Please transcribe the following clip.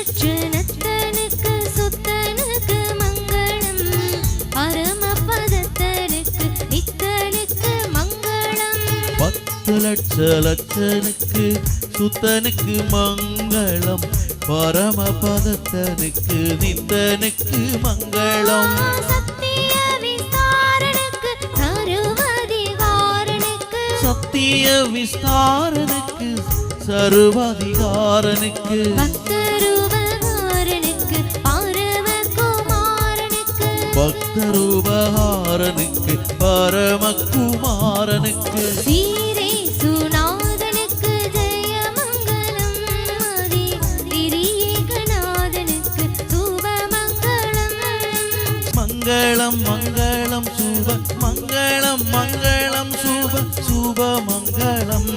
சுற்றனத்தனுக்கு சுத்தனுக்கு மங்களம் பரமபதத்தனுக்கு நித்தனுக்கு மங்களம் பத்து லட்சனுக்கு சுத்தனுக்கு மங்களம் பரமபதத்தனுக்கு நித்தனுக்கு மங்களம் சத்திய விஸ்தாரனுக்கு சர்வாதிகாரனுக்கு சத்திய விஸ்தாரனுக்கு சர்வாதிகாரனுக்கு பக்தரூபகாரனுக்கு பரமகுமாரனுக்கு பக்தரூபகாரனுக்கு பரமகுமாரனுக்கு சீரே சுநாதனுக்கு ஜெயமங்கலம் ஆதி திரியேகநாதனுக்கு சுபமங்கலம் மங்களம் மங்களம் சுப மங்களம் மங்களம் சுப சுப மங்களம்